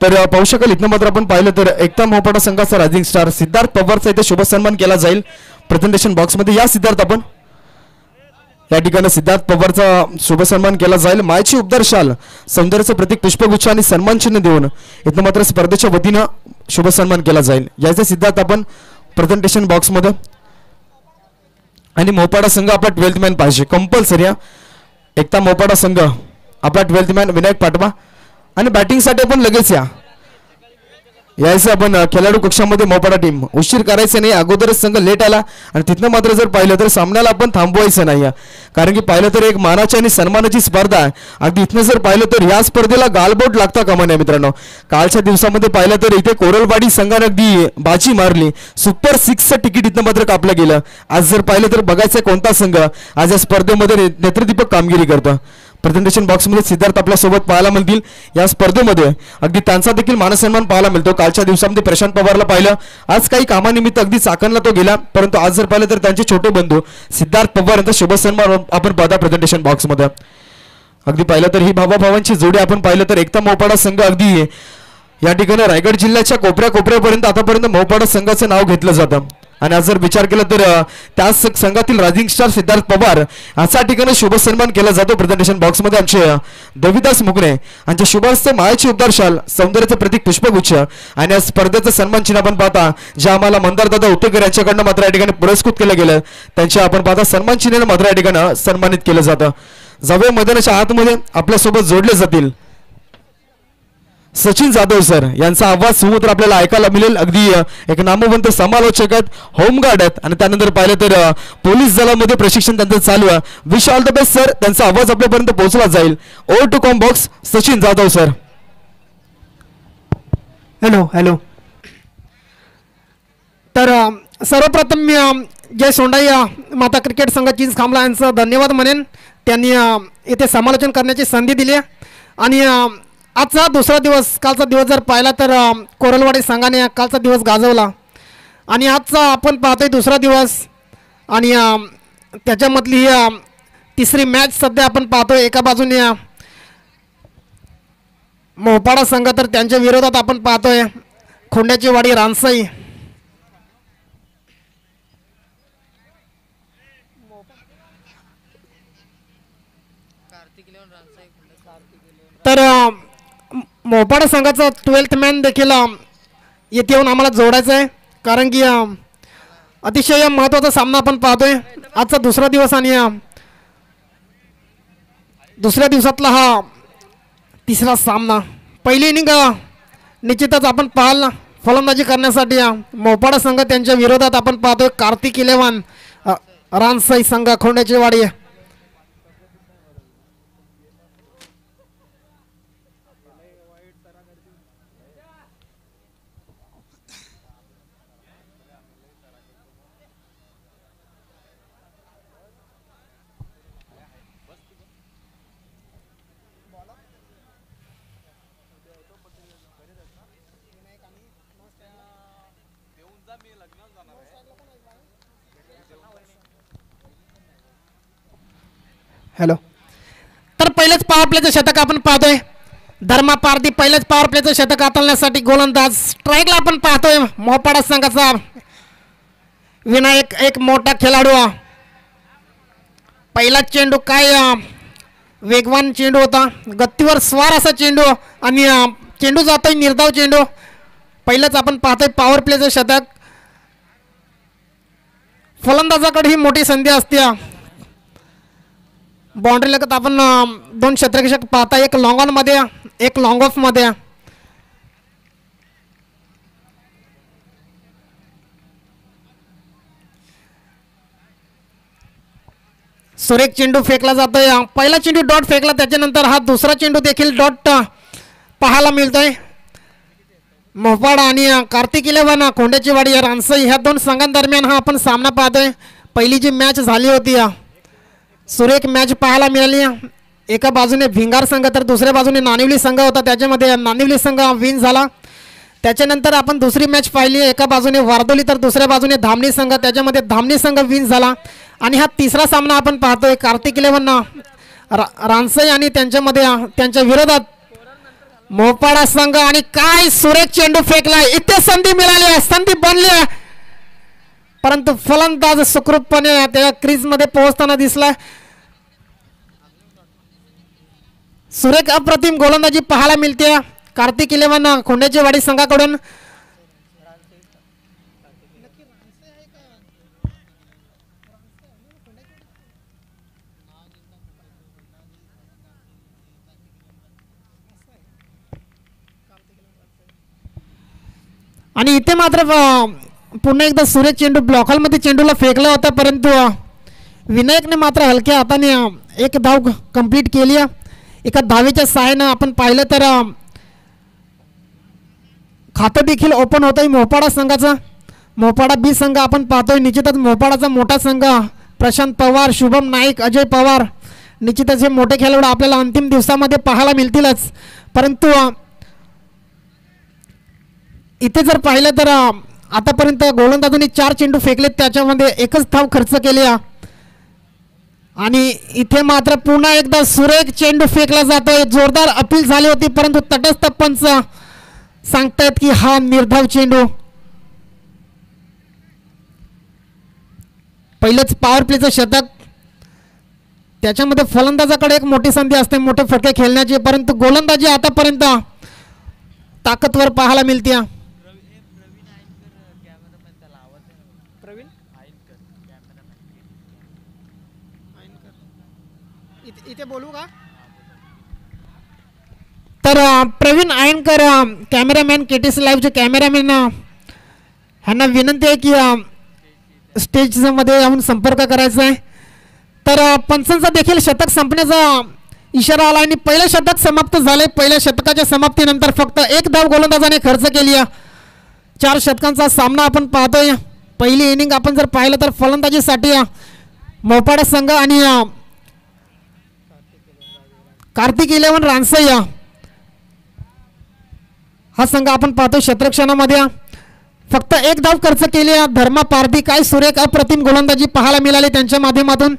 तर पाहू शकाल इथनं मात्र आपण पाहिलं तर एकता मोहपाडा संघाचा रायझिंग स्टार सिद्धार्थ पवारचा इथे शुभ सन्मान केला जाईल प्रेझेंटेशन बॉक्समध्ये. या सिद्धार्थ आपण या ठिकाणी सिद्धार्थ पवारचा शुभ सन्मान केला जाईल. मायची उपदार शाल सौंदर्याचं प्रतीक पुष्पगुच्छ आणि सन्मान चिन्ह देऊन इथं मात्र स्पर्धेच्या वतीनं शुभ सन्मान केला जाईल. याचे सिद्धार्थ आपण प्रेझेंटेशन बॉक्समध्ये. आणि मोहपाडा संघ आपला 12th मॅन पाहिजे कंपल्सरी. एकता मोहपाडा संघ आपला 12th मॅन विनायक पाटवा. आणि बॅटिंगसाठी आपण लगेच यायचं आपण खेळाडू कक्षामध्ये मोहपाडा टीम. उशीर करायचं नाही, अगोदरच संघ लेट आला आणि तिथनं मात्र जर पाहिलं तर सामन्याला आपण थांबवायचं नाही. कारण की पाहिलं तर एक मानाची आणि सन्मानाची स्पर्धा आहे. अगदी इथनं जर पाहिलं तर या स्पर्धेला गालबोट लागता कामा नये मित्रांनो. कालच्या दिवसामध्ये पाहिलं तर इथे कोरलवाडी संघाने अगदी बाजी मारली. सुपर 6चं तिकीट इथनं मात्र कापलं गेलं. आज जर पाहिलं तर बघायचं कोणता संघ आज या स्पर्धेमध्ये नेत्रदीपक कामगिरी करतं. प्रेझेंटेशन बॉक्समध्ये सिद्धार्थ आपल्यासोबत पाहायला मिळतील. या स्पर्धेमध्ये अगदी त्यांचा देखील मानसन्मान पाहायला मिळतो. कालच्या दिवसामध्ये प्रशांत पवारला पाहिलं, आज काही कामानिमित्त अगदी चाकणला तो गेला, परंतु आज जर पाहिलं तर त्यांचे छोटे बंधू सिद्धार्थ पवार यांचा शुभ सन्मान आपण पाहता प्रेझेंटेशन बॉक्समध्ये. अगदी पाहिलं तर ही भावाभावांची जोडी आपण पाहिलं तर एकता मोहपाडा संघ अगदी या ठिकाणी रायगड जिल्ह्याच्या कोपऱ्यापर्यंत आतापर्यंत मोहपाडा संघाचं नाव घेतलं जातं. आणि आज जर विचार केला तर त्याच संघातील रायझिंग स्टार सिद्धार्थ पवार अशा ठिकाणी शुभ सन्मान केला जातो. प्रेझेंटेशन बॉक्समध्ये आमचे देविदास मुगणे यांच्या शुभ हस्ते मायाची उपदार शाल सौंदर्याचं प्रतीक पुष्पगुच्छ आणि या स्पर्धेचं सन्मान चिन्ह आपण पाहता जे आम्हाला मंदारदादा उतेकर यांच्याकडनं मात्र या ठिकाणी पुरस्कृत केलं गेलं त्यांच्या आपण पाहता सन्मान चिन्ह मात्र या ठिकाणी सन्मानित केलं जातं. जावे मैदानाच्या आतमध्ये आपल्यासोबत जोडले जातील सचिन जाधव सर यांचा आवाज सुमूत्र आपल्याला ऐकायला मिळेल. अगदी एक नामवंत समालोचक आहेत, होमगार्ड आहेत आणि त्यानंतर पाहिलं तर पोलीस दलामध्ये प्रशिक्षण त्यांचं चालू आहे. Wish all the best sir. त्यांचा आवाज आपल्यापर्यंत पोहोचला जाईल. Over to com box Sachin Jadhav sir. Hello hello. तर सर्वप्रथम मी जय सोंडाई माता क्रिकेट संघ चिंच खांबला यांचं धन्यवाद म्हणेन. त्यांनी इथे समालोचन करण्याची संधी दिली. आणि आजचा दुसरा दिवस, कालचा दिवस जर पाहिला तर कोरलवाडी संघाने कालचा दिवस गाजवला आणि आजचा आपण पाहतोय दुसरा दिवस. आणि त्याच्यामधली ही तिसरी मॅच सध्या आपण पाहतोय. एका बाजूने मोहपाडा संघ तर त्यांच्या विरोधात आपण पाहतोय खोंड्याची वाडी रानसाई. तर मोहपाडा संघाचा 12th मॅन देखील येथे येऊन आम्हाला जोडायचं आहे. कारण की अतिशय महत्त्वाचा सामना आपण पाहतोय. आजचा दुसरा दिवस आणि दुसऱ्या दिवसातला हा तिसरा सामना. पहिली इनिंग निश्चितच आपण पाहाल फलंदाजी करण्यासाठी मोहपाडा संघ त्यांच्या विरोधात आपण पाहतोय कार्तिक 11 रानसाई संघ खोंड्याची वाडी. हॅलो. तर पहिलेच पॉवर प्लेचं शतक आपण पाहतोय. धर्मा पारधी पहिलेच पॉवर प्लेचं शतक हाताळण्यासाठी गोलंदाज. स्ट्राईकला आपण पाहतोय मोहपाडा संघाचा विनायक, एक मोठा खेळाडू. पहिला चेंडू काय वेगवान चेंडू होता, गत्तीवर स्वार असा चेंडू आणि चेंडू जातोय निर्धाव चेंडू. पहिलेच आपण पाहतोय पॉवर प्लेचं शतक. फलंदाजाकडे ही मोठी संधी असते. बाउंड्री लगत आपण 2 क्षेत्ररक्षक पाहता, एक लॉंग ऑन मध्ये एक लॉंग ऑफ मध्ये. सुरेख चेंडू फेकला जातोय. पहिला चेंडू डॉट फेकला, त्याच्यानंतर हा दुसरा चेंडू देखील डॉट पाहायला मिळतोय. मोहपाडा आणि कार्तिक 11 खोंड्याची वाडी रानसाई ह्या 2 संघांदरम्यान हा आपण सामना पाहतोय. पहिली जी मॅच झाली होती सुरेख मॅच पाहायला मिळाली. एका बाजूने भिंगार संघ तर दुसऱ्या बाजूने नानिवली संघ होता. त्याच्यामध्ये नानिवली संघ विन झाला. त्याच्यानंतर आपण दुसरी मॅच पाहिली, एका बाजूने वारदोली तर दुसऱ्या बाजूने धामणी संघ. त्याच्यामध्ये धामणी संघ विन झाला. आणि हा तिसरा सामना आपण पाहतोय कार्तिक 11 रानसई आणि त्यांच्यामध्ये त्यांच्या विरोधात मोपाडा संघ. आणि काय सुरेख चेंडू फेकलाय, इथे संधी मिळाली आहे, संधी बनली आहे, परंतु फलंदाज सुखरूपपणे त्या क्रीज मध्ये पोहोचताना दिसलाय. सुरेख अप्रतिम गोलंदाजी पाहायला मिळते कार्तिक 11 खोंड्याची वाडी संघाकडून. आणि इथे मात्र पुन्हा एकदा सुरेख चेंडू ब्लॉकलमध्ये चेंडूला फेकला होता, परंतु विनायकने मात्र हलक्या हाताने एक धाव कंप्लीट केली. एका धावेच्या सहाय्यानं आपण पाहिलं तर खातं देखील ओपन होतंय मोपाडा संघाचं. मोपाडा बी संघ आपण पाहतोय. निश्चितच मोपाडाचा मोठा संघ प्रशांत पवार, शुभम नाईक, अजय पवार, निश्चितच हे मोठे खेळाडू आपल्याला अंतिम दिवसामध्ये पाहायला मिळतीलच. परंतु इथे जर पाहिलं तर आतापर्यंत गोलंदाजांनी 4 चेंडू फेकलेत, त्याच्यामध्ये एकच धाव खर्च केली. आणि इथे मात्र पुन्हा एकदा सुरेख चेंडू फेकला जातोय. जोरदार अपील झाली होती, परंतु तटस्थ पंच सांगतायत की हा निर्धाव चेंडू. पहिलेच पॉवर प्लेचं शतक, त्याच्यामध्ये फलंदाजाकडे एक मोठी संधी असते मोठे फटके खेळण्याची, परंतु गोलंदाजी आतापर्यंत ताकदवर पाहायला मिळते. इथे बोलू का? तर प्रवीण आयनकर कॅमेरामॅन KTC लाईव्हचे कॅमेरामॅन ह्यांना विनंती आहे की स्टेजमध्ये येऊन संपर्क करायचा आहे. तर पंचांचा देखील शतक संपण्याचा इशारा आला आणि पहिलं शतक समाप्त झाले. पहिल्या शतकाच्या समाप्तीनंतर फक्त एक धाव गोलंदाजाने खर्च केली. 4 षटकांचा सामना आपण पाहतोय. पहिली इनिंग आपण जर पाहिलं तर फलंदाजीसाठी मोपाडा संघ आणि कार्तिक 11 रानसई हा संघ आपण पाहतो. क्षेत्ररक्षणामध्ये फक्त एक धाव खर्च केली. धर्मा पारधी, काय सुरेख अप्रतिम गोलंदाजी पाहायला मिळाली त्यांच्या माध्यमातून.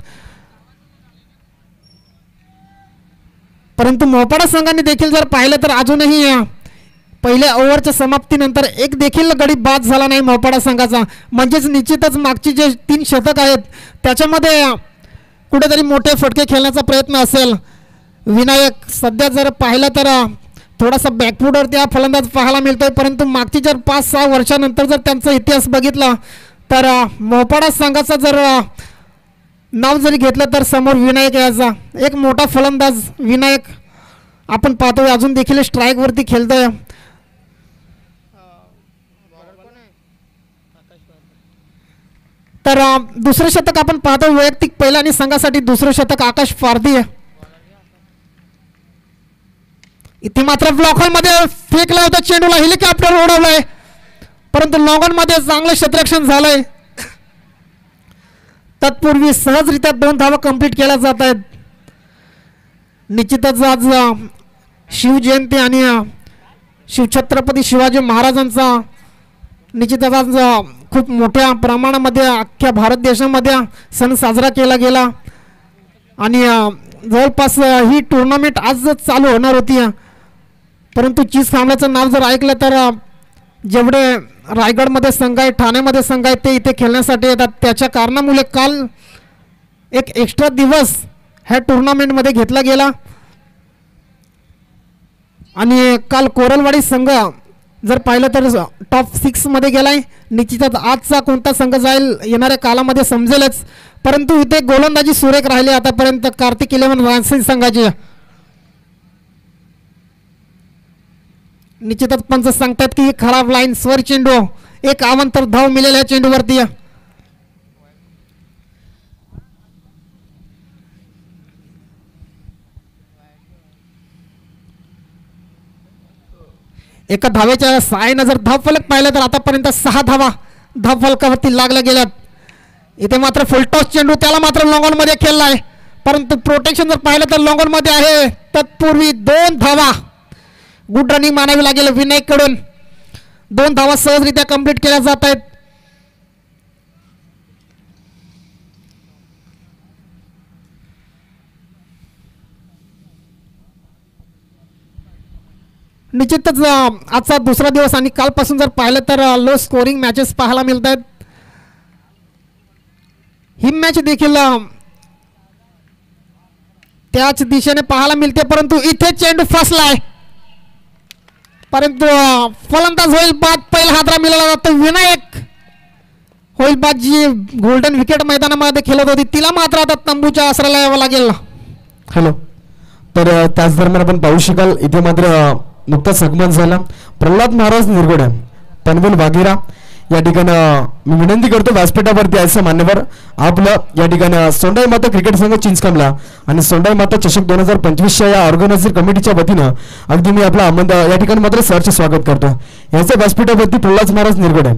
परंतु मोपाडा संघाने देखील जर पाहिलं तर अजूनही पहिल्या ओव्हरच्या समाप्तीनंतर एक देखील गडी बाद झाला नाही मोपाडा संघाचा. म्हणजेच निश्चितच मागची जे 3 शतक आहेत त्याच्यामध्ये कुठेतरी मोठे फटके खेळण्याचा प्रयत्न असेल. विनायक सध्या जर पाहिलं तर थोडासा बॅकफुटवरती हा फलंदाज पाहायला मिळतोय, परंतु मागची जर 5-6 वर्षानंतर जर त्यांचा इतिहास बघितला तर मोपाडा संघाचा जर नाव जरी घेतलं तर समोर विनायक याचा एक मोठा फलंदाज विनायक आपण पाहतोय. अजून देखील स्ट्राईकवरती खेळतोय. तर दुसरं शतक आपण पाहतो वैयक्तिक पहिला आणि संघासाठी दुसरं शतक आकाश पारधी. इथे मात्र ब्लॉकमध्ये फेकला होता चेंडूला, हेलिकॉप्टर उडवलंय, परंतु लॉंगॉन मध्ये चांगलं क्षेत्ररक्षण झालंय. तत्पूर्वी सहजरित्या 2 धावा कंप्लीट केल्या जात आहेत. निश्चितच आज शिवजयंती आणि शिवछत्रपती शिवाजी महाराजांचा निश्चितच आज खूप मोठ्या प्रमाणामध्ये अख्ख्या भारत देशामध्ये सण साजरा केला गेला. आणि जवळपास ही टुर्नामेंट आज चालू होणार होती, परंतु चीज खामल्याचं नाव जर ऐकलं तर जेवढे रायगडमध्ये संघ आहे, ठाण्यामध्ये संघ आहे, ते इथे खेळण्यासाठी येतात. त्याच्या कारणामुळे काल एक एक्स्ट्रा दिवस ह्या टुर्नामेंटमध्ये घेतला गेला. आणि काल कोरलवाडी संघ जर पाहिलं तर टॉप 6 मध्ये गेलाय. निश्चितच आजचा कोणता संघ जाईल येणाऱ्या कालामध्ये समजेलच, परंतु इथे गोलंदाजी सुरेख राहिले आतापर्यंत कार्तिक 11 रानसई संघाची. निश्चितच पंच सांगतात की ही खराब लाईन स्वर चेंडू, एक अवांतर धाव मिळेल या चेंडूवरती. एका धावेच्या सहाय्यानं जर धावफलक पाहिलं तर आतापर्यंत 6 धावा धावफलकावरती लागल्या गेल्यात. इथे मात्र फुलटॉस चेंडू, त्याला मात्र लॉंगॉन मध्ये खेळलाय, परंतु प्रोटेक्शन जर पाहिलं तर लॉंगॉन मध्ये आहे. तत्पूर्वी 2 धावा गुड रनिंग मानावी लागेल विनायक कडून. 2 धावा सहजरित्या कंप्लीट केल्या जात आहेत. निश्चितच आजचा दुसरा दिवस आणि कालपासून जर पाहिलं तर लो स्कोरिंग मॅचेस पाहायला मिळत आहेत. ही मॅच देखील त्याच दिशेने पाहायला मिळते, परंतु इथे चेंडू फसलाय. परंतु फलंदाज होईल बाद. पहिला हादरा मिळाला जातो. विनायक होईल बाद जी गोल्डन विकेट मैदानामध्ये खेळत होती, तिला मात्र आता तंबूच्या आसऱ्याला यावं लागेल. हॅलो. तर त्याच दरम्यान आपण पाहू शकाल इथे मात्र नुकताच आगमन झाला प्रल्हाद महाराज निरगुडे पनवेल वाघेरा या ठिकाणी. मी विनंती करतो व्यासपीठावरती यायचं मान्यवर आपलं या ठिकाणी सोंडाई माता क्रिकेट संघ चिंचकमला आणि सोंडाई माता चषक 2025च्या या ऑर्गनायझर कमिटीच्या वतीनं अगदी मी आपला या ठिकाणी मात्र सरचे स्वागत करतो. याचं व्यासपीठावरती प्रल्हाद महाराज निरगुडे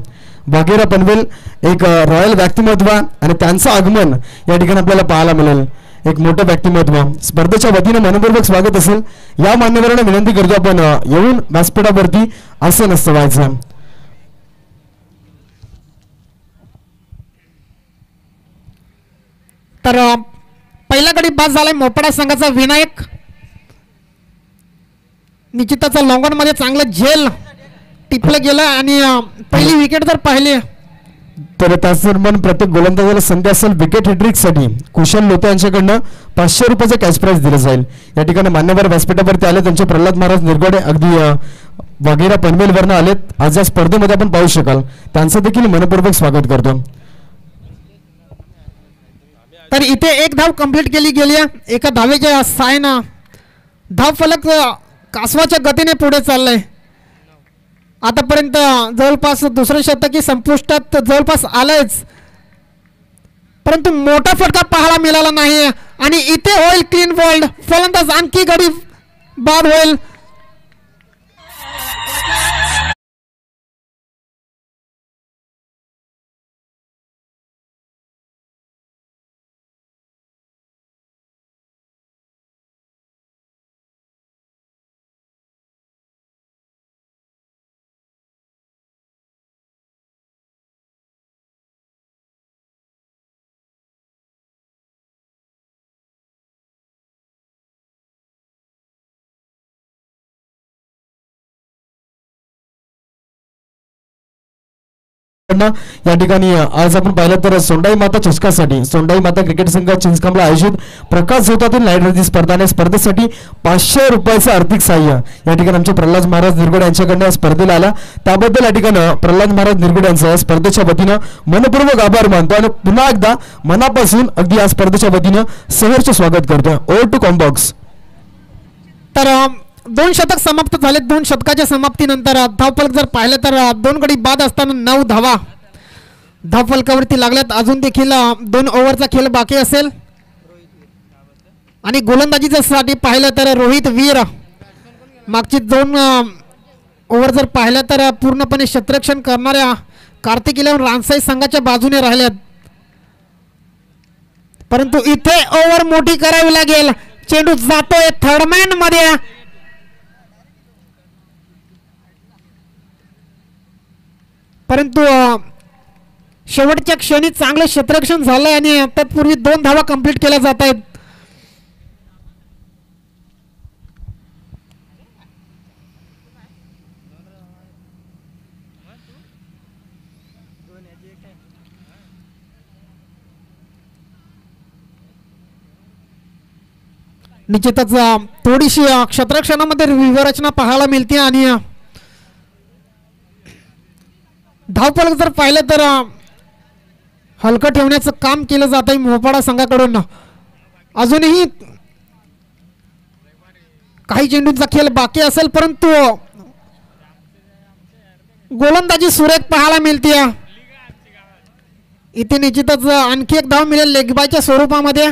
वाघेरा पनवेल एक रॉयल व्यक्तिमत्व आणि त्यांचं आगमन या ठिकाणी आपल्याला पाहायला मिळेल. एक मोठं व्यक्तिमत्व स्पर्धेच्या वतीनं मनपूर्वक स्वागत असेल. या मान्यवरांना विनंती करतो आपण येऊन व्यासपीठावरती असं नसतं व्हायचं. तर पहिला गडी बाद झालाय मोपाडा संघाचा विनायक. निश्चितच लॉंगॉन मध्ये चांगलं झेल टिपलं गेलं आणि पहिली विकेट जर पाहिली तर त्याच दरम्यान प्रत्येक गोलंदाजाला संधी असेल विकेट हॅट्रिकसाठी कुशल लोते यांच्याकडनं 500 रुपयाचं कॅश प्राइज दिलं जाईल. या ठिकाणी मान्यवर व्यासपीठावरती आले त्यांचे प्रल्हाद महाराज निरगुडे अगदी वाघेरा पनवेलवरनं आलेत. आज या स्पर्धेमध्ये आपण पाहू शकाल त्यांचं देखील मनपूर्वक स्वागत करतो. तर इथे एक धाव कंप्लीट केली गेली. एका धावेच्या सायना धाव फलक कासवाच्या गतीने पुढे चाललंय. आतापर्यंत जवळपास दुसरं शतकी संपुष्टात जवळपास आलंच, परंतु मोठा फटका पाहायला मिळाला नाही आणि इथे होईल क्लीन बोल्ड. फलंदाज आणखी गडी बाद होईल. या ठिकाणी आज आपण पाहिलं तर सोंडाई माता चषकासाठी सोंडाई माता क्रिकेट संघ चिंचकमला आयोजित प्रकाश झोतातील नाईट रंजी स्पर्धेसाठी 500 रुपयाचं आर्थिक सहाय्य या ठिकाणी आमचे प्रल्हाद महाराज निरगुडे यांच्याकडनं स्पर्धेला आला. त्याबद्दल या ठिकाणी प्रल्हाद महाराज निरगुडे यांचं स्पर्धेच्या वतीनं मनपूर्वक आभार मानतो आणि पुन्हा एकदा मनापासून अगदी या स्पर्धेच्या वतीनं सहर्ष स्वागत करतो. Over to combox. तर 2 शतक समाप्त झाले. 2 शतकाच्या समाप्तीनंतर धावफलक जर पाहिलं तर 2 गडी बाद असताना 9 धावा धावफलकावरती लागल्यात. अजून देखील 2 ओव्हरचा खेळ बाकी असेल आणि गोलंदाजीच्या साठी पाहिलं तर रोहित वीर मागची 2 ओव्हर जर पाहिलं तर पूर्णपणे क्षेत्ररक्षण करणाऱ्या कार्तिक इलेव्हन रानसाई संघाच्या बाजूने राहिल्यात. परंतु इथे ओव्हर मोठी करावी लागेल. चेंडू जातोय थर्डमॅन मध्ये. परंतु शेवटच्या क्षणी चांगलं क्षेत्ररक्षण झालंय आणि तत्पूर्वी 2 धावा कंप्लीट केल्या जात आहेत. निश्चितच थोडीशी क्षेत्ररक्षणामध्ये व्यूहरचना पाहायला मिळते आणि धावफलक जर पाहिलं तर हलकं ठेवण्याचं काम केलं जात आहे मोपाडा संघाकडून. अजूनही काही चेंडूंचा खेळ बाकी असेल, परंतु गोलंदाजी सुरेख पाहायला मिळते. इथे निश्चितच आणखी एक धाव मिळेल लेगबायच्या स्वरूपामध्ये.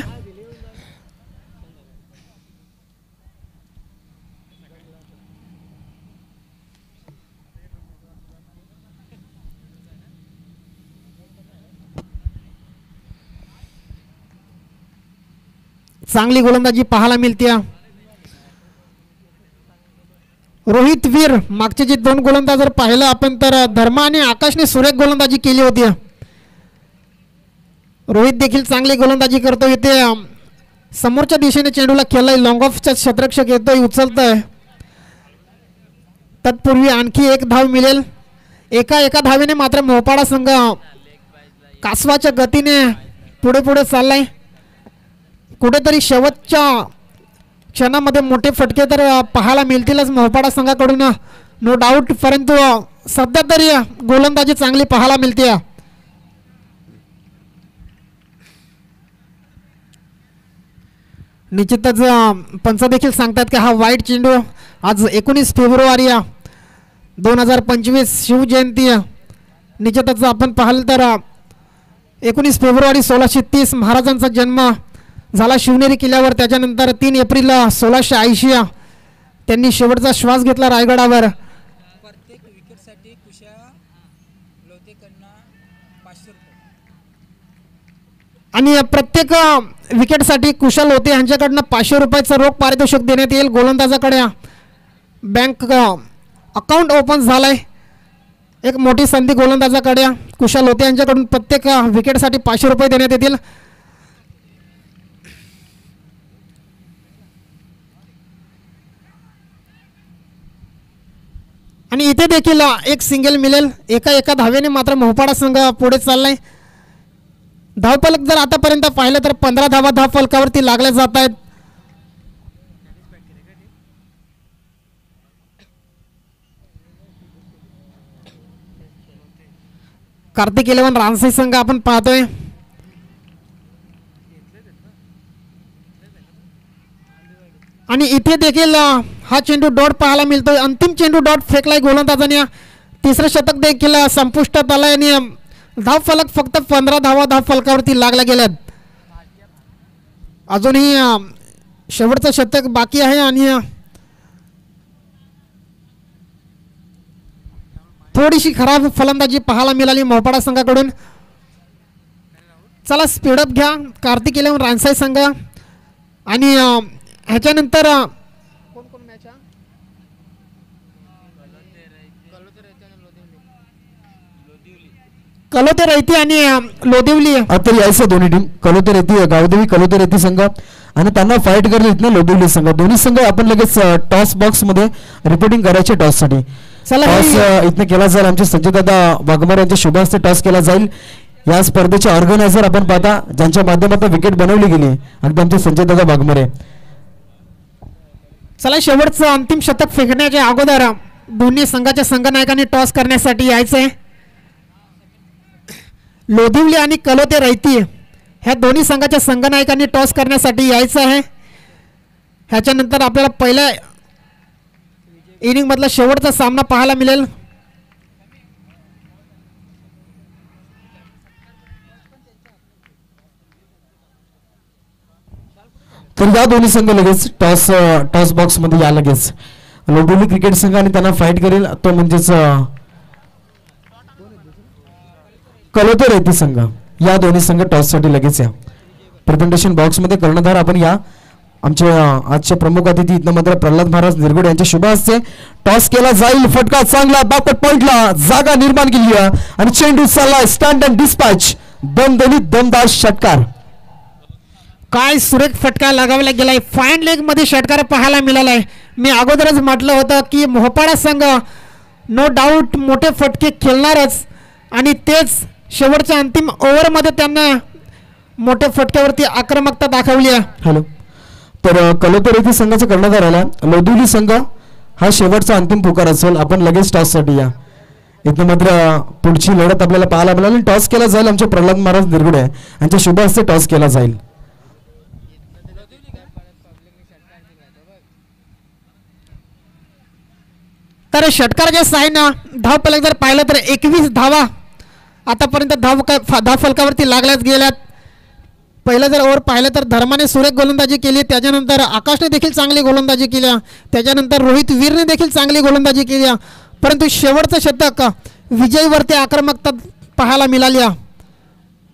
चांगली गोलंदाजी पाहायला मिळते. रोहित वीर मागचे जे 2 गोलंदाज जर पाहिलं आपण तर धर्मा आणि आकाशने सुरेख गोलंदाजी केली होती. रोहित देखील चांगली गोलंदाजी करतो. इथे समोरच्या दिशेने चेंडूला खेळलाय. लॉंग ऑफचा क्षेत्ररक्षक येतोय, उचलतोय. तत्पूर्वी आणखी 1 धाव मिळेल. एका धावेने मात्र मोपाडा संघ कासवाच्या गतीने पुढे पुढे चाललाय. कुठेतरी शेवटच्या क्षणामध्ये मोठे फटके तर पाहायला मिळतीलच मोपाडा संघाकडून, नो डाऊट. परंतु सध्या तरी गोलंदाजी चांगली पाहायला मिळते. निश्चितच पंच देखील सांगतात की हा वाईट चेंडू. आज 19 फेब्रुवारी 2025 शिवजयंती. निश्चितच आपण पाहिलं तर 19 फेब्रुवारी 1630 महाराजांचा जन्म झाला शिवनेरी किल्ल्यावर. त्याच्यानंतर 3 एप्रिल 1680 त्यांनी शेवटचा श्वास घेतला रायगडावर. प्रत्येक विकेटसाठी कुशा लोतेकरना 500 रुपये आणि प्रत्येक विकेटसाठी कुशल होते यांच्याकडनं 500 रुपयाचं रोख पारितोषिक देण्यात येईल. गोलंदाजाकडे बँक अकाउंट ओपन झालंय. एक मोठी संधी गोलंदाजाकडे. कुशल होते यांच्याकडून प्रत्येक विकेटसाठी 500 रुपये देण्यात येतील. आणि इथे देखील एक सिंगल मिळेल. एका धावेने मात्र मोपाडा संघ पुढे चाललाय. धावफलक जर आतापर्यंत पाहिलं तर 15 धावा धावफलकावरती लागल्या जात आहेत. कार्तिक 11 रानसाई संघ आपण पाहतोय. आणि इथे देखील हा चेंडू डॉट पाहायला मिळतोय. अंतिम चेंडू डॉट फेकलाय गोलंदाजाने. तिसरं शतक देखील संपुष्टात आलंय आणि धावफलक फक्त 15 धावा धावफलकावरती लागल्या गेल्यात. अजूनही शेवटचं शतक बाकी आहे आणि थोडीशी खराब फलंदाजी पाहायला मिळाली मोपाडा संघाकडून. चला स्पीडअप घ्या कार्तिक 11 रानसाई संघ. आणि ह्याच्यानंतर कलोते रैती आणि लोदिवली आता यायचं दोन्ही टीम. कलोते रैती गावदेवी कलोते रैती संघ आणि त्यांना फाईट करले इथनं लोदिवली संघ. दोन्ही संघ आपण लगेच टॉस बॉक्स मध्ये रिपोर्टिंग करायचे टॉस साठी. टॉस इथनं केला जाईल. आमचे संजय दादा वाघमारे यांच्या शुभ हस्ते टॉस केला जाईल. या स्पर्धेचे ऑर्गनायझर आपण पाहता ज्यांच्या माध्यमातून विकेट बनवली गेली अगदी आमचे संजय दादा वाघमारे. चला शेवटचं अंतिम शतक फेकण्याच्या अगोदर दोन्ही संघाच्या संघनायकांनी टॉस करण्यासाठी यायचंय. लोधिवली आणि कलोते रैती ह्या दोन्ही संघाच्या संघनायकांनी टॉस करण्यासाठी यायचं आहे. ह्याच्यानंतर आपल्याला पहिल्या इनिंग मधला शेवटचा सामना पाहायला मिळेल. तर या दोन्ही संघ लगेच टॉस बॉक्स मध्ये या लगेच. लोडिवली क्रिकेट संघ आणि त्यांना फाईट करेल तो म्हणजेच कलोते रैती संघ. या दोन्ही संघ टॉस साठी लगेच या प्रेझेंटेशन बॉक्स मध्ये. कर्णधार आपण या आमचे आजचे प्रमुख अतिथी इथं मात्र प्रल्हाद महाराज निरगुडे यांच्या शुभ हस्ते टॉस केला जाईल. फटका चांगला बॅकवर्ड पॉइंटला जागा निर्माण केली आणि चेंडू चाललाय स्टँड अँड डिस्पॅच. दणदणीत दमदार षटकार. काय सुरेख फटका लगावला गेलाय. फाईन लेग मध्ये षटकार पाहायला मिळालाय. मी अगोदरच म्हटलं होतं की मोहपाडा संघ नो डाऊट मोठे फटके खेळणारच आणि तेच शेवटच्या अंतिम ओव्हरमध्ये त्यांना मोठ्या फटक्यावरती आक्रमकता दाखवली आहे. हॅलो. तर कलोते रैती संघाचा कर्णधार आला. लोदिवली संघ हा शेवटचा अंतिम पुकार असेल. आपण लगेच टॉस साठी या. इथं मात्र पुढची लढत आपल्याला पाहायला मिळाली. टॉस केला जाईल. आमचे प्रल्हाद महाराज निरगुडे यांच्या शुभ हस्ते टॉस केला जाईल. तर षटकाराच्या साहाय्यानं धावफलक जर पाहिलं तर 21 धावा आतापर्यंत धावफलकावरती लागल्याच गेल्यात. पहिलं जर ओव्हर पाहिलं तर धर्माने सुरेख गोलंदाजी केली. त्याच्यानंतर आकाशने देखील चांगली गोलंदाजी केली. त्याच्यानंतर रोहित वीरने देखील चांगली गोलंदाजी केली. परंतु शेवटचं शतक विजयवरती आक्रमकता पाहायला मिळाली.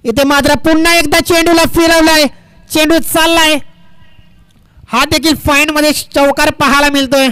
इथे मात्र पुन्हा एकदा चेंडूला फिरवलाय. चेंडू चाललाय. हा देखील फाईन मध्ये चौकार पाहायला मिळतोय.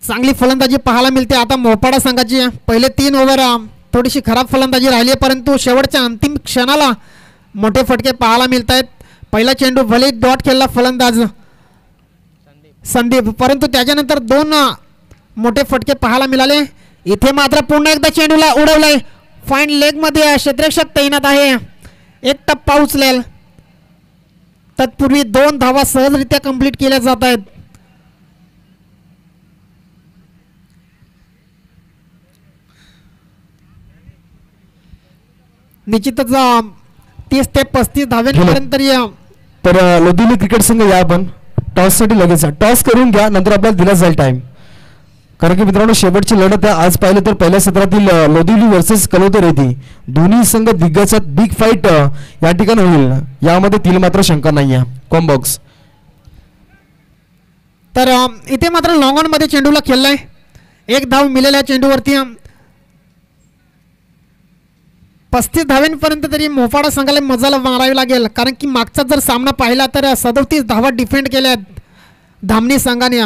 चांगली फलंदाजी पाहायला मिळते आता मोपाडा संघाची. पहिले 3 ओव्हर थोडीशी खराब फलंदाजी राहिली आहे, परंतु शेवटच्या अंतिम क्षणाला मोठे फटके पाहायला मिळत आहेत. पहिला चेंडू भले डॉट खेळला फलंदाज संदीप, परंतु त्याच्यानंतर 2 मोठे फटके पाहायला मिळाले. इथे मात्र पुन्हा एकदा चेंडूला उडवलंय. फाईन लेग मध्ये क्षेत्ररक्षक तैनात आहे. एक टप्पा उचलेल. तत्पूर्वी 2 धावा सहजरित्या कंप्लीट केल्या जात आहेत. निश्चितच 30 ते 35 धाव्यांपर्यंत तर लोधिवली क्रिकेट संघ या आपण टॉस साठी लगेच टॉस करून घ्या, नंतर आपल्याला दिला जाईल टाइम. कारण की मित्रांनो शेवटची लढत आहे. आज पाहिलं तर पहिल्या सत्रातील लोधिवली वर्सेस कलोतर येथे दोन्ही संघ दिग्गजात बिग फाईट या ठिकाणी होईल, यामध्ये तिला मात्र शंका नाही आहे. कॉम्बॉक्स तर इथे मात्र लॉंग ऑन मध्ये चेंडूला खेळलाय. 1 धाव मिळाल्या चेंडूवरती. 35 धाव्यांपर्यंत तरी मोपाडा संघाला मजाला मारावी लागेल, कारण की मागचा जर सामना पाहिला तर 37 धावा डिफेंड केल्यात धामणी संघाने.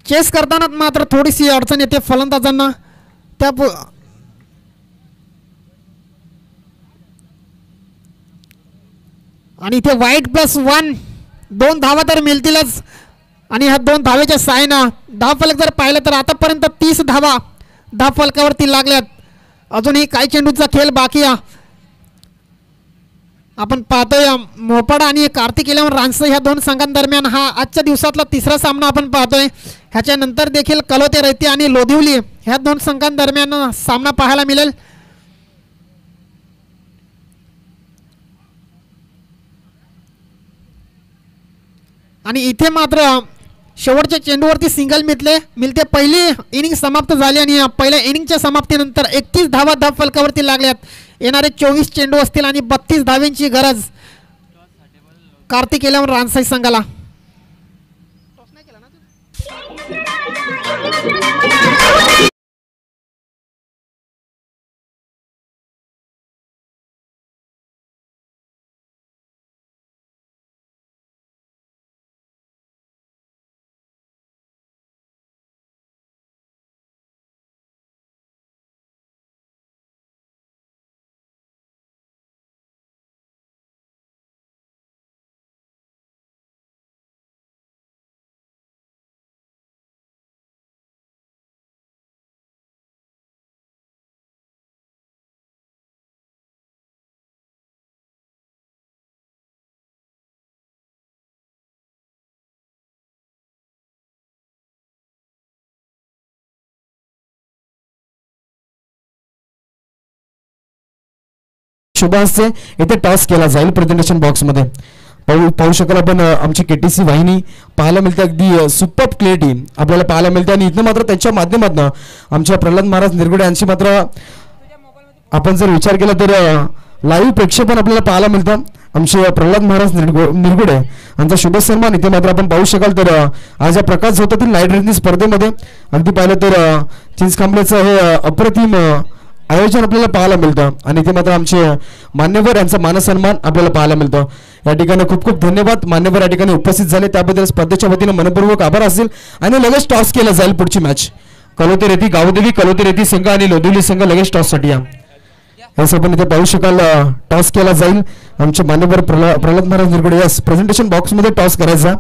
चेस करताना मात्र थोडीशी अडचण येते फलंदाजांना. त्या आणि इथे वाईट +1 2 धावा तर मिळतीलच. आणि ह्या 2 धावेच्या साहाय्यानं धावफलक जर पाहिलं तर आतापर्यंत 30 धावा धावफलकावरती लागल्यात. अजूनही काही चेंडूचा खेळ बाकी आहे. आपण पाहतोय मोपाडा आणि कार्तिक इलेव्हन रान्स ह्या 2 संघांदरम्यान हा आजच्या दिवसातला 3रा सामना आपण पाहतोय. ह्याच्यानंतर देखील कलोते रैती आणि लोधिवली ह्या 2 संघांदरम्यान सामना पाहायला मिळेल. आणि इथे मात्र शेवटच्या चेंडूवरती सिंगल मिळते. पहिली इनिंग समाप्त झाली आणि पहिल्या इनिंगच्या समाप्तीनंतर 31 धावा धावफलकावरती लागल्यात. येणारे 24 चेंडू असतील आणि 32 धाव्यांची गरज कार्तिक इलेव्हन रान्साई संघाला. शुभांशचे इथे टॉस केला जाईल प्रेझेंटेशन बॉक्स मध्ये. पाहू शकाल आपण आमची केटीसी वाहिनी पाहायला मिळते. अगदी सुपर क्लिअरिटी आपल्याला पाहायला मिळते. आणि इथं मात्र त्यांच्या माध्यमातून आमच्या प्रल्हाद महाराज निरगुडे यांची मात्र आपण जर विचार केला तर लाईव्ह प्रेक्षेपण आपल्याला पाहायला मिळतं. आमचे प्रल्हाद महाराज निरगुडे यांचा शुभ सन्मान इथे मात्र आपण पाहू शकाल. तर आज या प्रकाश झोतातील लाईट रेसिंग स्पर्धेमध्ये अगदी पाहिलं तर चिंचखांबलेचं हे अप्रतिम आयोजन आपल्याला पाहायला मिळतं. आणि इथे मात्र आमचे मान्यवर यांचा मानसन्मान आपल्याला पाहायला मिळतं. या ठिकाणी खूप खूप धन्यवाद. मान्यवर या ठिकाणी उपस्थित झाले त्याबद्दल स्पर्धेच्या वतीनं मनपूर्वक आभार असेल. आणि लगेच टॉस केला जाईल पुढची मॅच. कलोते रेती गावदेवी कलोते रेती संघ आणि लोधिवली संघ लगेच टॉससाठी या. असं आपण इथे पाहू शकाल. टॉस केला जाईल. आमचे मान्यवर प्रल्हाद महाराज निरगुडे यास प्रेझेंटेशन बॉक्समध्ये टॉस करायचा.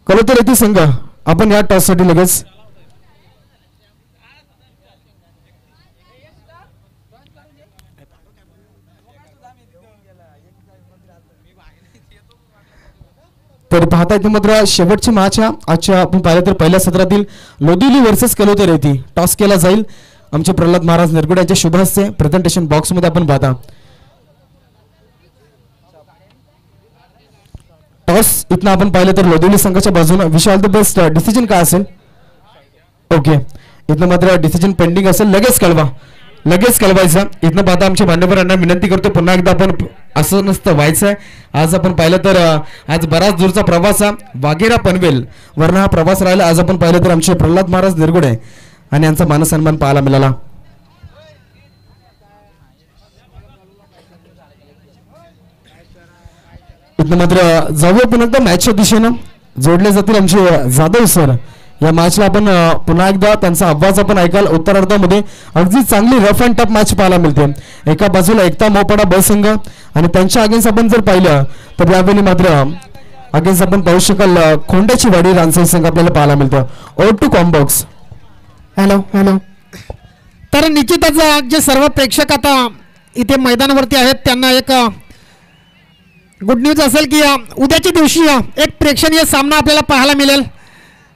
कलोते रेती संघ आपण या टॉससाठी लगेच तर पाहता येते मात्र शेवटची मॅच आजच्या आपण पाहिलं तर पहिल्या सत्रातील लोधिवली वर्सेस कलोते रेती टॉस केला जाईल. आमचे प्रल्हाद महाराज निरगुडे यांच्या शुभ हस्ते प्रेझेंटेशन बॉक्स मध्ये आपण पाहता. टॉस इथनं आपण पाहिलं तर लोधिवली संघाच्या बाजूने विशाल द बेस्ट डिसिजन काय असेल. ओके इथनं मात्र डिसिजन पेंडिंग असेल लगेच कळवा. लगेच कळवायचं. इथनं पाहता आमच्या मान्यवरांना विनंती करतो पुन्हा एकदा आपण असं नसतं व्हायचं आहे. आज आपण पाहिलं तर आज बराच दूरचा प्रवास वाघेरा पनवेल वरनं हा प्रवास राहिला. आज आपण पाहिलं तर आमचे प्रल्हाद महाराज निरगुडे आणि यांचा मानसन्मान पाहायला मिळाला. इथनं मात्र जाऊया पुन्हा एकदा मॅचच्या दिशेनं जोडले जातील आमचे जाधव सर. या मॅचला आपण पुन्हा एकदा त्यांचा आवाज आपण ऐकाल. उत्तरार्धामध्ये अगदी चांगली रफ अँड टफ मॅच पाहायला मिळते. एका बाजूला एकता मोपाडा ब संघ आणि त्यांच्या अगेन्स्ट आपण जर पाहिलं तर यावेळी मात्र अगेन्स्ट आपण पाहू शकाल खोंड्याची वाडी रानसाई संघ आपल्याला पाहायला मिळतं. O2 combox. Hello hello. तर निश्चितच जे सर्व प्रेक्षक आता इथे मैदानावरती आहेत त्यांना एक गुड न्यूज असेल की उद्याच्या दिवशी एक प्रेक्षणीय सामना आपल्याला पाहायला मिळेल.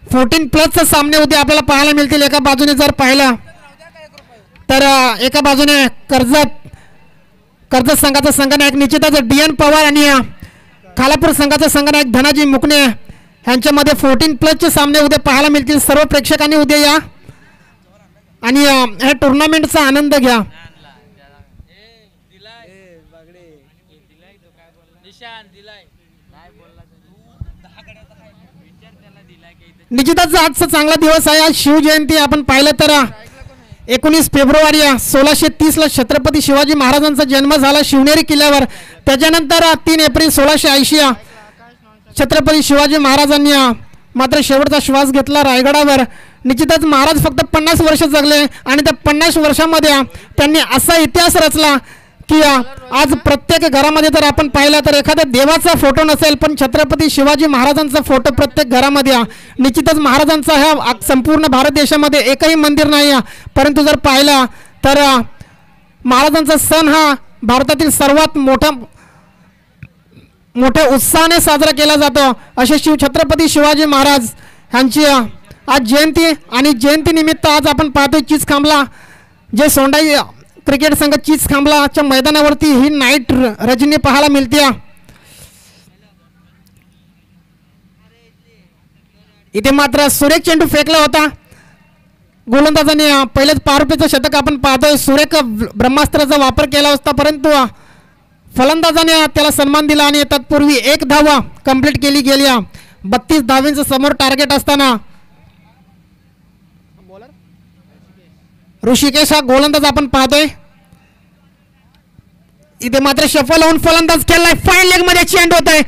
14+ सामने उद्या आपल्याला पाहायला मिळतील. एका बाजूने जर पाहिलं तर एका बाजूने कर्जत संघाचा संघनायक निश्चितच DN पवार आणि खालापूर संघाचा संघनायक धनाजी मुकणे यांच्यामध्ये 14+ सामने उद्या पाहायला मिळतील. सर्व प्रेक्षकांनी उद्या या आणि ह्या टुर्नामेंटचा आनंद घ्या. निश्चितच आजचा चांगला दिवस आहे. आज शिवजयंती आपण पाहिलं तर 19 फेब्रुवारी 1630ला छत्रपती शिवाजी महाराजांचा जन्म झाला शिवनेरी किल्ल्यावर. त्याच्यानंतर 3 एप्रिल 1680 छत्रपती शिवाजी महाराजांनी मात्र शेवटचा श्वास घेतला रायगडावर. निश्चितच महाराज फक्त 50 वर्ष जगले आणि त्या 50 वर्षामध्ये त्यांनी असा इतिहास रचला की आज प्रत्येक घरामध्ये जर आपण पाहिलं तर एखाद्या देवाचा फोटो नसेल पण छत्रपती शिवाजी महाराजांचा फोटो प्रत्येक घरामध्ये. निश्चितच महाराजांचा ह्या संपूर्ण भारत देशामध्ये एकही मंदिर नाही परंतु जर पाहिलं तर महाराजांचा सण हा भारतातील सर्वात मोठ्या उत्साहाने साजरा केला जातो. असे छत्रपती शिवाजी महाराज यांची आज जयंती आणि जयंतीनिमित्त आज आपण पाहतोय चिचखांबला जे सोंडाई क्रिकेट संघ चिचखांबलाच्या मैदानावरती ही नाईट रजनी पाहायला मिळते. इथे मात्र सुरेख चेंडू फेकला होता गोलंदाजाने. पहिलेच 5 रुपयाचं शतक आपण पाहतोय. सुरेख ब्रह्मास्त्राचा वापर केला असता परंतु फलंदाजाने त्याला सन्मान दिला आणि तत्पूर्वी 1 धाव कंप्लीट केली गेली. 32 धावांचं समोर टार्गेट असताना ऋषिकेश हा गोलंदाज आपण पाहतोय. इथे मात्र शफल होऊन फलंदाज खेळलाय. फाईन लेग मध्ये चेंडू होतोय.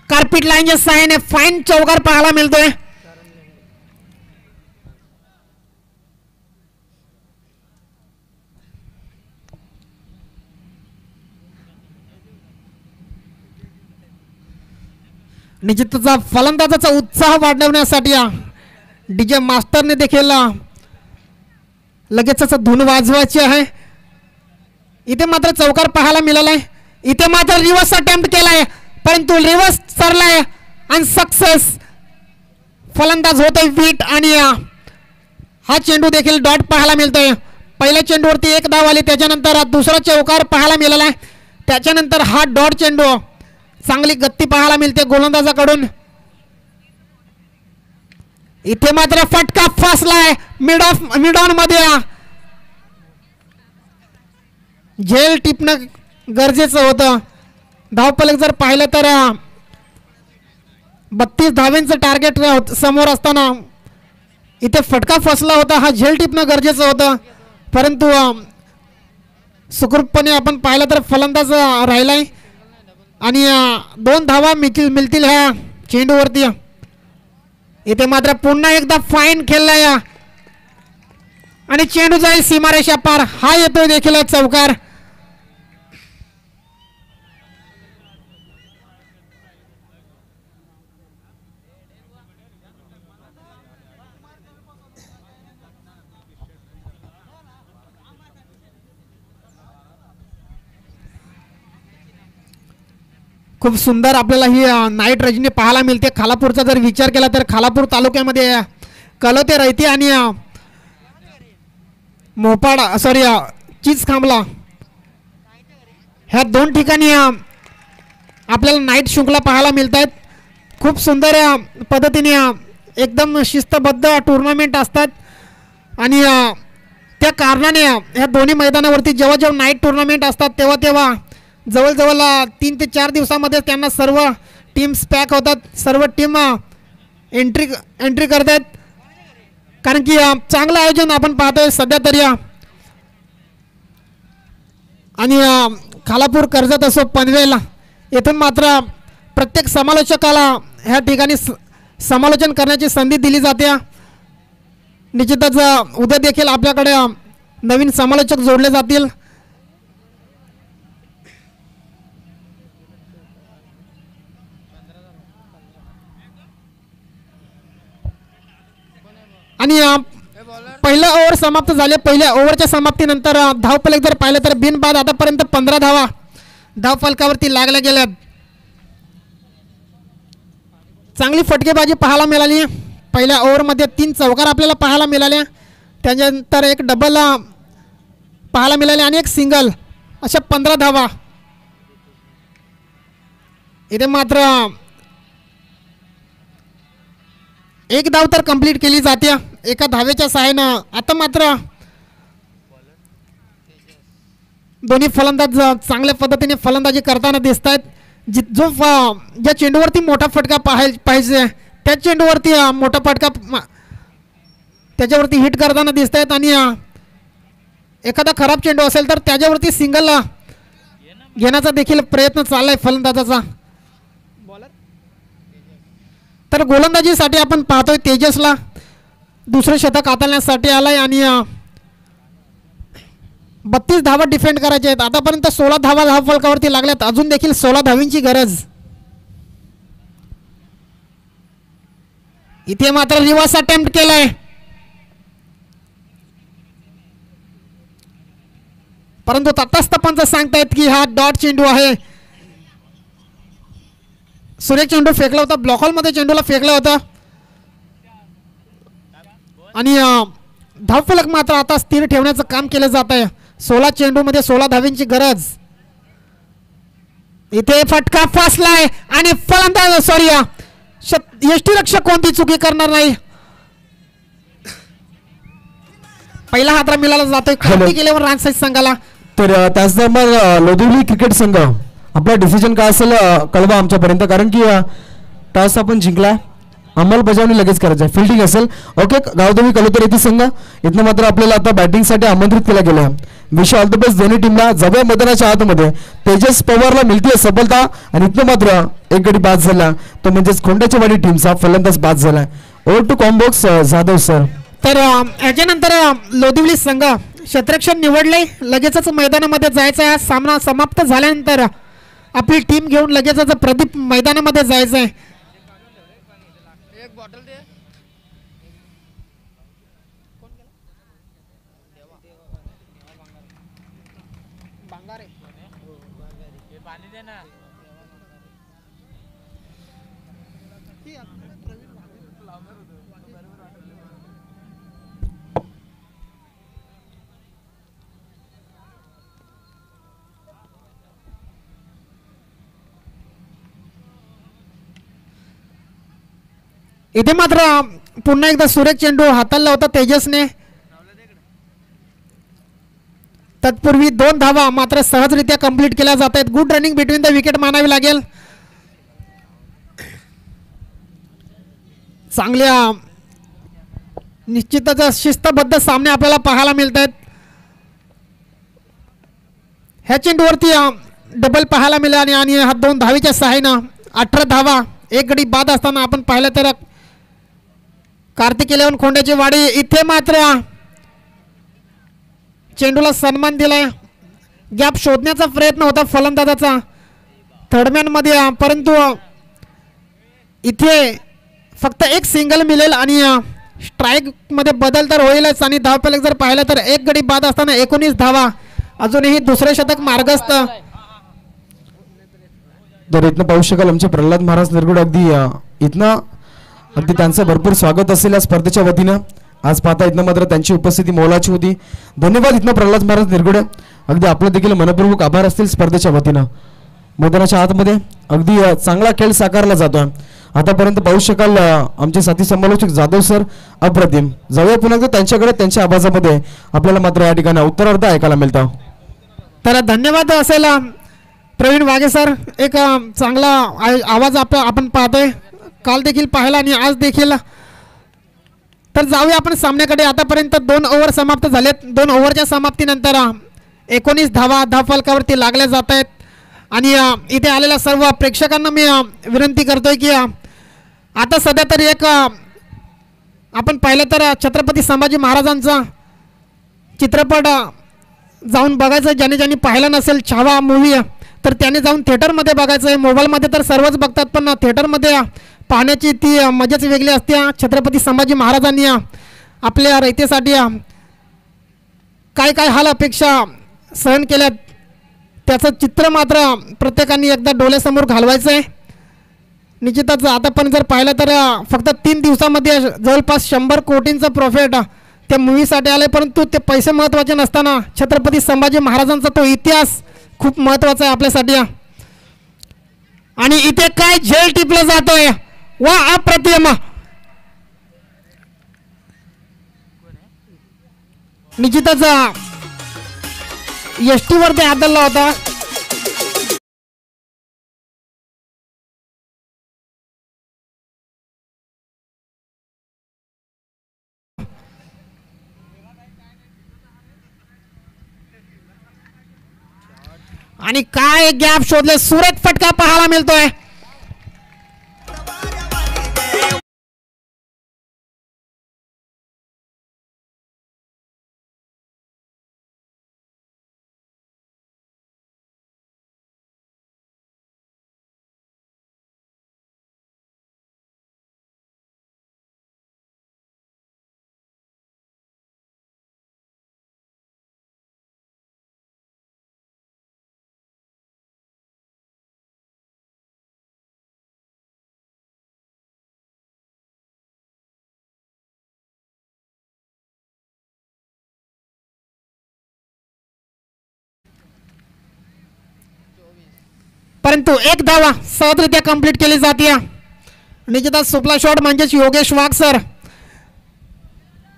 कार्पेट लाईनच्या सहाय्याने फाईन चौकार पाहायला मिळतोय. निश्चितच फलंदाजाचा उत्साह वाढवण्यासाठी DJ मास्टरने देखील लगेचच धून वाजवायची आहे. इथे मात्र चौकार पाहायला मिळाला आहे. इथे मात्र रिव्हर्स अटेम्प्ट केलाय परंतु रिव्हर्स सरलाय आणि सक्सेस. फलंदाज होतोय विट आणि हा चेंडू देखील डॉट पाहायला मिळतोय. पहिल्या चेंडूवरती 1 धाव आली. त्याच्यानंतर दुसरा चौकार पाहायला मिळाला आहे. त्याच्यानंतर हा डॉट चेंडू. चांगली गती पाहायला मिळते गोलंदाजाकडून. इथे मात्र फटका फसलाय मिड ऑन मध्ये. झेल टिपणं गरजेचं होतं. धावफलक जर पाहिलं तर 32 धावांचं टार्गेट समोर असताना इथे फटका फसला होता. हा झेल टिपणं गरजेचं होतं परंतु सुखरूपपणे आपण पाहिलं तर फलंदाज राहिलाय आणि 2 धावा मिळतील ह्या चेंडूवरती. इथे मात्र पुन्हा एकदा फाईन खेळलाय आणि चेंडू जाईल सीमारेषा पार. हा येतोय देखील चौकार. खूप सुंदर आपल्याला ही नाईट रजनी पाहायला मिळते. खालापूरचा जर विचार केला तर खालापूर तालुक्यामध्ये कलोते रैती आणि मोपाडा चिचखांबला ह्या 2 ठिकाणी आपल्याला नाईट शृंखला पाहायला मिळत आहेत. खूप सुंदर एकदम शिस्तबद्ध टुर्नामेंट असतात आणि त्या कारणाने ह्या दोन्ही मैदानावरती जेव्हा जेव्हा नाईट टुर्नामेंट असतात तेव्हा जवळजवळ 3 ते 4 दिवसामध्ये त्यांना सर्व टीम्स पॅक होतात, सर्व टीम एंट्री करतात. कारण की चांगलं आयोजन आपण पाहतोय सध्या तरी. आणि खालापूर, कर्जत असो, पनवेल येथून मात्र प्रत्येक समालोचकाला ह्या ठिकाणी समालोचन करण्याची संधी दिली जाते. निश्चितच उद्या देखील आपल्याकडे नवीन समालोचक जोडले जातील. आणि पहिला ओव्हर समाप्त झाले. पहिल्या ओव्हरच्या समाप्तीनंतर धावफलक जर पाहिलं तर बिनबाद आतापर्यंत 15 धावा धावफलकावरती लागल्या गेल्यात. चांगली फटकेबाजी पाहायला मिळाली. पहिल्या ओव्हरमध्ये 3 चौकार आपल्याला पाहायला मिळाल्या, त्यानंतर एक डबल पाहायला मिळाले आणि एक सिंगल, अशा 15 धावा. इथे मात्र एक धाव तर कंप्लीट केली जाते एका धावेच्या सहाय्यानं. आता मात्र दोन्ही फलंदाज चांगल्या पद्धतीने फलंदाजी करताना दिसत आहेत. ज्या चेंडूवरती मोठा फटका पाहिजे त्या चेंडूवरती मोठा फटका त्याच्यावरती हिट करताना दिसत आहेत. आणि एखादा खराब चेंडू असेल तर त्याच्यावरती सिंगल घेण्याचा देखील प्रयत्न चाललाय फलंदाजाचा. तर गोलंदाजीसाठी आपण पाहतोय तेजसला दुसरं शतक हाताळण्यासाठी आलाय आणि 32 धावा डिफेंड करायचे आहेत. आतापर्यंत 16 धावा धावफलकावरती लागल्यात, अजून देखील 16 धावींची गरज. इथे मात्र रिव्हर्स अटेम्प्ट केलाय, परंतु तटस्थ पंच सांगतायत की हा डॉट चेंडू आहे. सुरेख चेंडू फेकला होता, ब्लॉक हॉलमध्ये चेंडूला फेकला होता आणि धावफलक मात्र आता स्थिर ठेवण्याचं काम केलं जात आहे. 16 चेंडूमध्ये 16 धावींची गरज. इथे फटका फासलाय आणि फलंदाज यष्टीरक्षक कोणती चुकी करणार नाही. पहिला हातरा मिळाला जातोय खाली गेल्यावर रानसाई संघाला. तर त्याचबरोबर लोधिवली क्रिकेट संघ आपला डिसिजन काय असेल कळवा आमच्यापर्यंत, कारण की टॉस आपण जिंकलाय, अंमलबजावणी लगेच करायची आहे. फिल्डिंग असेल ओके. गावदेवी कलोतर येथे संघ इथनं मात्र आपल्याला आता बॅटिंगसाठी आमंत्रित केलं गेलं आहे. विश ऑल द बेस्ट दोन्ही टीमला. जवळ मैदानाच्या आतमध्ये तेजस पवारला मिळते सफलता आणि इथनं मात्र एक गडी बाद झाला, तो म्हणजेच खोंड्याच्या वाडी टीमचा फलंदाज बाद झालाय. Over to combox Jadhav sir. तर याच्यानंतर लोधिवली संघ क्षेत्ररक्षण निवडले, लगेचच मैदानामध्ये जायचं आहे. सामना समाप्त झाल्यानंतर आपली टीम घेऊन लगेचच प्रदीप मैदानामध्ये जायचं आहे. इथे मात्र पुन्हा एकदा सुरेख चेंडू हाताळला होता तेजसने. तत्पूर्वी 2 धावा मात्र सहजरित्या कंप्लीट केल्या जात आहेत. Good running between the wicket मानावी लागेल. चांगल्या निश्चितच शिस्तबद्ध सामने आपल्याला पाहायला मिळत आहेत. ह्या चेंडूवरती डबल पाहायला मिळाले आणि हा 2 धावीच्या सहाय्यानं 18 धावा एक गडी बाद असताना आपण पाहिलं तर कार्तिक इलेवन खोंड्याची वाडी इथे मात्र चेंडूला सन्मान दिलाय. गॅप शोधण्याचा प्रयत्न होता फलंदाजाचा थर्डमॅन मध्ये, परंतु इथे फक्त एक सिंगल मिळेल आणि स्ट्राईक मध्ये बदल तर होईलच. आणि धावफलक जर पाहिलं तर एक गडी बाद असताना 19 धावा, अजूनही दुसरे शतक मार्गस्थ. तर इथनं पाहू शकाल आमचे प्रल्हाद महाराज निरगुड अगदी त्यांचं भरपूर स्वागत असेल या स्पर्धेच्या वतीनं. आज पाहता इथनं मात्र त्यांची उपस्थिती मोलाची होती. धन्यवाद इथनं प्रल्हाद महाराज निरगुडे. अगदी आपलं देखील मनपूर्वक आभार असतील स्पर्धेच्या वतीनं. मैदानाच्या आतमध्ये अगदी चांगला खेळ साकारला जातोय. आतापर्यंत पाहू शकाल आमचे साथी समालोचक जाधव सर अप्रतिम. जाऊया पुन्हा एकदा त्यांच्याकडे. त्यांच्या आवाजामध्ये आपल्याला मात्र या ठिकाणी उत्तरार्ध ऐकायला मिळतं. तर धन्यवाद असेल प्रवीण वाघे सर. एक चांगला आवाज आपण पाहतोय, काल देखील पाहिला आणि आज देखील. तर जाऊया आपण सामन्याकडे. आतापर्यंत 2 ओव्हर समाप्त झालेत. 2 ओव्हरच्या समाप्तीनंतर 19 धावा धावफलकावरती लागल्या जात आहेत. आणि इथे आलेल्या सर्व प्रेक्षकांना मी विनंती करतोय की आता सध्या तरी एक आपण पाहिलं तर छत्रपती संभाजी महाराजांचा चित्रपट जाऊन बघायचं. ज्याने ज्यांनी पाहिलं नसेल छावा मूवी, तर त्याने जाऊन थिएटरमध्ये बघायचं आहे. मोबाईलमध्ये तर सर्वच बघतात, पण थिएटरमध्ये पाहण्याची ती मजाच वेगळी असते. छत्रपती संभाजी महाराजांनी आपल्या रयतेसाठी काय काय हाल अपेक्षा सहन केल्यात, त्याचं चित्र मात्र प्रत्येकाने एकदा डोळ्यासमोर घालवायचं आहे. निश्चितच आता पण जर पाहिलं तर फक्त 3 दिवसामध्ये जवळपास 100 कोटींचं प्रॉफिट त्या मूवीसाठी आलं. परंतु ते पैसे महत्त्वाचे नसताना छत्रपती संभाजी महाराजांचा तो इतिहास खूप महत्त्वाचा आहे आपल्यासाठी. आणि इथे काय झेल टिपला जातोय, वा अप्रतिम. निश्चितच एसटी वरती आदळला होता. आणि काय गॅप शोधले, सुरेख फटका पाहायला मिळतोय. परंतु एक धावा सहजरित्या कंप्लीट केली जाते. निश्चितच सुपला शॉट म्हणजेच योगेश वाघ सर.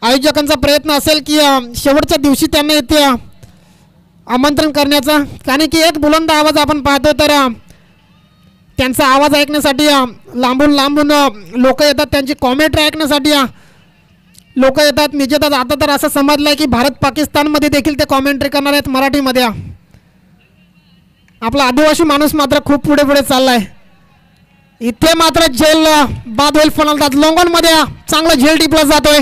आयोजकांचा प्रयत्न असेल की शेवटच्या दिवशी त्यांना इथे आमंत्रण करण्याचा, कारण की एक बुलंद आवाज आपण पाहतो तर त्यांचा आवाज ऐकण्यासाठी लांबून लांबून लोक येतात. त्यांची कॉमेंट्री ऐकण्यासाठी लोक येतात. निश्चितच आता तर असं समजलं आहे की भारत पाकिस्तानमध्ये देखील ते कॉमेंट्री करणार आहेत मराठीमध्ये. आपला आदिवासी माणूस मात्र खूप पुढे पुढे चाललाय. इथे मात्र झेल बाद होईल फलंदाज. लोंगॉनमध्ये चांगला झेल टिपला जातोय.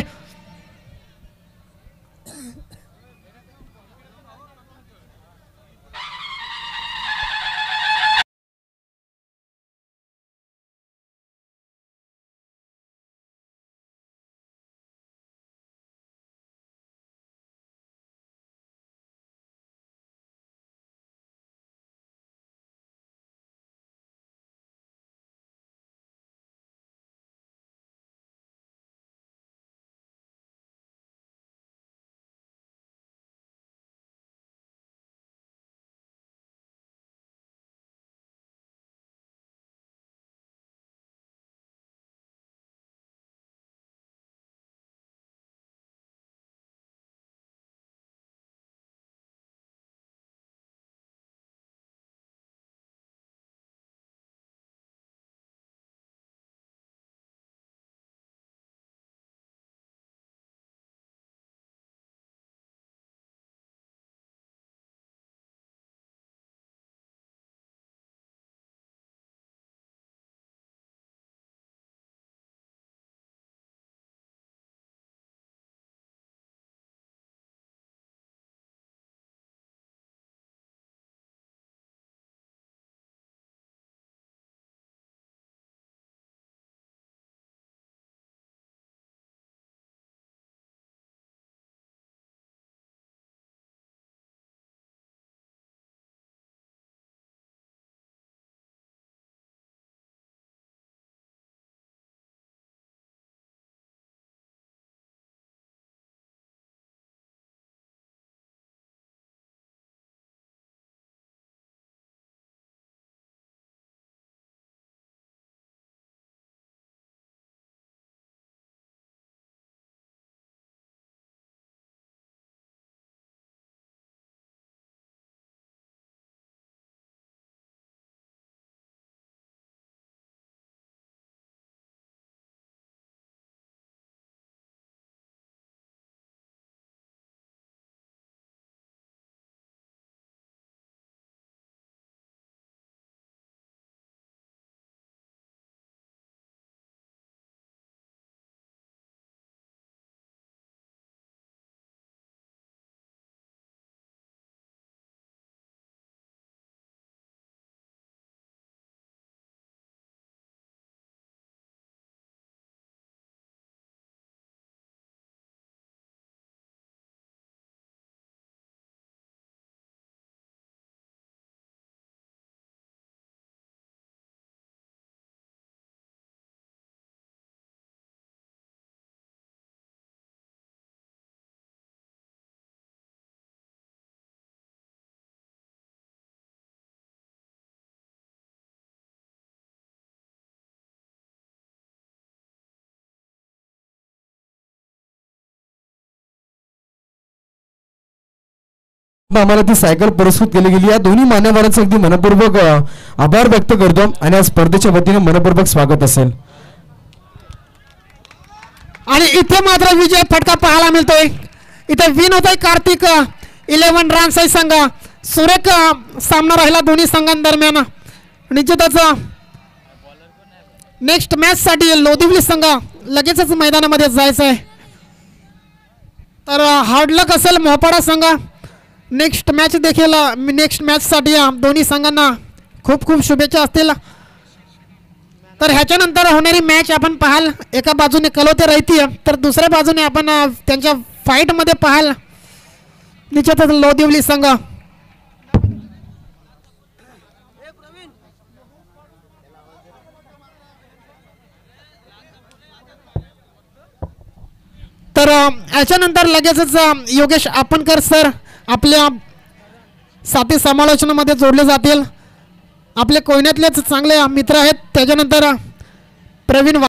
आम्हाला ती सायकल पुरस्कृत केली गेली. या दोन्ही मान्यवरांचा अगदी मनपूर्वक आभार व्यक्त करतो आणि या स्पर्धेच्या वतीने मनपूर्वक स्वागत असेल. आणि इथे मात्र विजय फटका पाहायला मिळतोय. इथे विन होतोय कार्तिक 11 रन्स संघ. सुरेख सामना राहिला दोन्ही संघांदरम्यान. निश्चितच नेक्स्ट मॅच साठी लोधिवली संघ लगेचच मैदानामध्ये जायचं आहे. तर हार्ड लक असेल मोहापाडा संघ. नेक्स्ट मॅच साठी दोन्ही संघांना खूप खूप शुभेच्छा असतील. तर ह्याच्यानंतर होणारी मॅच आपण पाहाल. एका बाजूने कलोते राहती तर दुसऱ्या बाजूने आपण त्यांच्या फाईटमध्ये पाहाल निश्चितच लोधिवली संघ. तर याच्यानंतर लगेचच योगेश आपणकर सर आपल्या साथी समालोचनामध्ये जोडले जातील. आपले कोयन्यातलेच चांगले मित्र आहेत. त्याच्यानंतर प्रवीण